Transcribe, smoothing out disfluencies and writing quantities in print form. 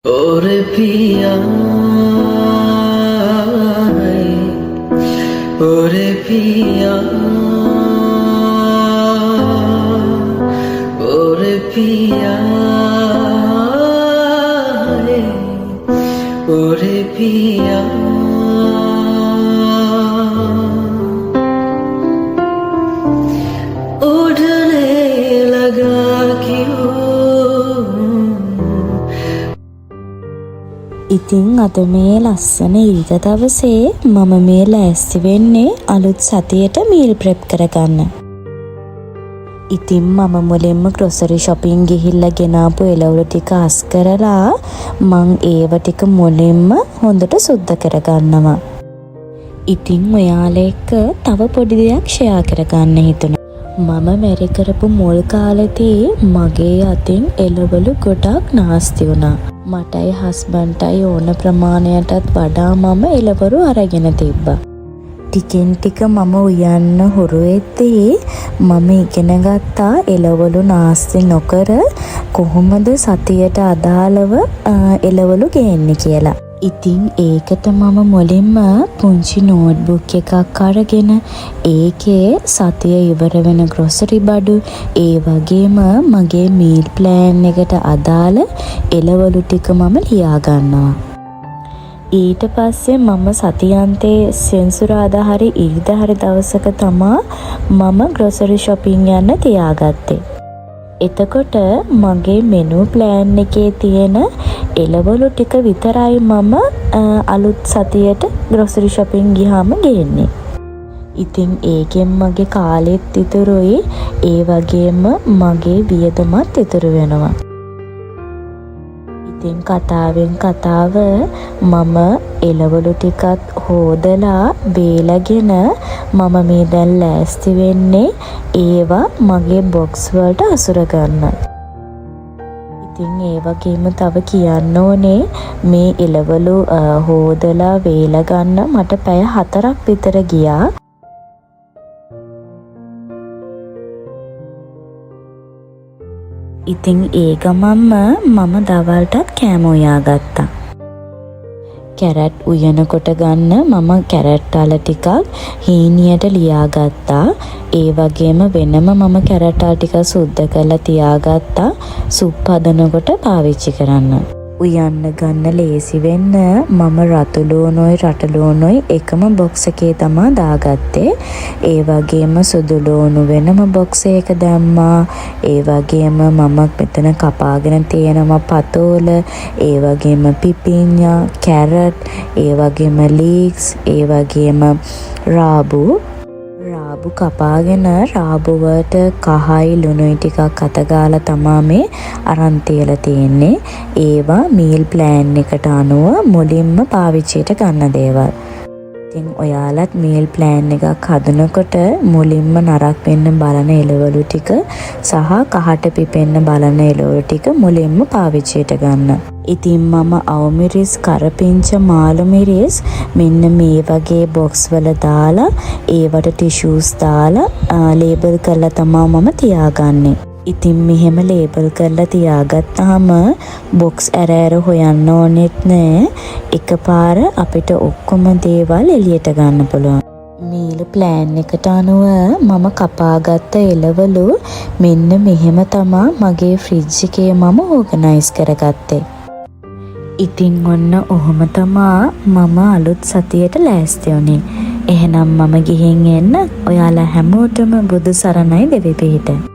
ओरे पिया ओरे पिया ओरे पिया ओरे पिया उड़ने लगा क्यों ඉතින් අද මේ ලස්සන ඉරිද දවසේ මම මේ ලෑස්ති වෙන්නේ අලුත් සතියට මීල් ප්‍රෙප් කරගන්න. ඉතින් මම මුලින්ම ග්‍රොසරි shopping ගිහිල්ලා ගෙනාපු එළවලු ටික අස් කරලා මං ඒව ටික මුලින්ම හොඳට සුද්ධ කරගන්නවා. ඉතින් ඔයාලා එක්ක තව පොඩි දෙයක් ෂෙයා කරගන්න හිතුණා. මම මෙරි කරපු මුල් කාලෙදී මගේ අතින් එළවලු ගොඩක් නාස්ති වුණා. මටයි හස්බන්ඩ්ටයි ඕන ප්‍රමාණයටත් වඩා මම එළවලු අරගෙන තිබ්බා. ටිකෙන් ටික මම උයන්න හුරු වෙද්දී මම ඉගෙන ගත්තා එළවලු නාස්ති නොකර කොහොමද සතියට අදාළව එළවලු ගේන්නේ කියලා. ඉතින් ඒකට මම මුලින්ම පුංචි නෝට්බුක් එකක් අරගෙන ඒකේ සතිය ඉවර වෙන ග්‍රොසරි බඩු ඒ වගේම මගේ මීල් ප්ලෑන් එකට අදාළ එළවලු ටික මම ලියා ගන්නවා. ඊට පස්සේ මම සතියන්තේ සෙන්සුරාදා හරි ඉරිදා හරි දවසක තමා මම ග්‍රොසරි shopping යන්න තියාගත්තේ. එතකොට මගේ මෙනු ප්ලෑන් එකේ තියෙන එළවලු ටික විතරයි මම අලුත් සතියට ග්‍රොසරි shopping ගියාම ගේන්නේ. ඉතින් ඒකෙන් මගේ කාලෙත් ඉතුරුයි ඒ වගේම මගේ වියදමත් ඉතුරු වෙනවා. ඉතින් කතාවෙන් කතාව මම එළවලු ටිකත් හොදලා බේලගෙන මම මේ දැන් ලෑස්ති වෙන්නේ ඒවා මගේ බොක්ස් වලට අසුර ගන්න. ඉතින් ඒ වගේම තව කියන්න ඕනේ මේ එළවලු හොදලා වේල ගන්න මට පැය 4ක් විතර ගියා. ඉතින් ඒ ගමන්ම මම දවල්ටත් කෑම උයාගත්තා. කැරට් උයනකොට ගන්න මම කැරට් අල ටිකක් හීනියට ලියාගත්තා. ඒ වගේම වෙනම මම කැරට් අල ටික සුද්ධ කරලා තියාගත්තා සුප් හදනකොට පාවිච්චි කරන්න. උයන්න ගන්න ලේසි වෙන්න මම රතු ලූණුයි රට ලූණුයි එකම බොක්ස් එකේ තමා දාගත්තේ. ඒ වගේම සුදු ලූණු වෙනම බොක්ස් එකක දැම්මා. ඒ වගේම මම මෙතන කපාගෙන තියෙනවා පතෝල, ඒ වගේම පිපිඤ්ඤා, කැරට්, ඒ වගේම ලීක්ස්, ඒ වගේම රාබු කපාගෙන රාබුවට කහයි ලුණුයි ටිකක් අතගාලා තමා මේ අරන් තියලා තියෙන්නේ. ඒවා මීල් ප්ලෑන් එකට අනුව මුලින්ම පාවිච්චියට ගන්න දේවල්. ඉතින් ඔයාලත් මීල් ප්ලෑන් එකක් හදනකොට මුලින්ම නරක් වෙන්න බලන එළවලු ටික සහ කහට පිපෙන්න බලන එළවලු ටික මුලින්ම පාවිච්චියට ගන්න. ඉතින් මම අවමිරිස්, කරපිංච, මාළු මිරිස් මෙන්න මේ වගේ බොක්ස් වල දාලා ඒවට ටිෂූස් දාලා ලේබල් කරලා තමා මම තියාගන්නේ. ඉතින් මෙහෙම ලේබල් කරලා තියාගත්තාම බොක්ස් ඇර හොයන්න ඕනෙත් නෑ. එකපාර අපිට ඔක්කොම දේවල් එළියට ගන්න පුළුවන්. මීල් ප්ලෑන් එකට අනුව මම කපාගත්ත එළවලු මෙන්න මෙහෙම තමා මගේ ෆ්‍රිජ් එකේ මම ඕගනයිස් කරගත්තේ. ඉතින් ඔන්න ඔහොම තමා මම අලුත් සතියට ලෑස්ති වුණේ. එහෙනම් මම ගිහින් එන්න. ඔයාලා හැමෝටම බුදු සරණයි දෙවි පිහිට.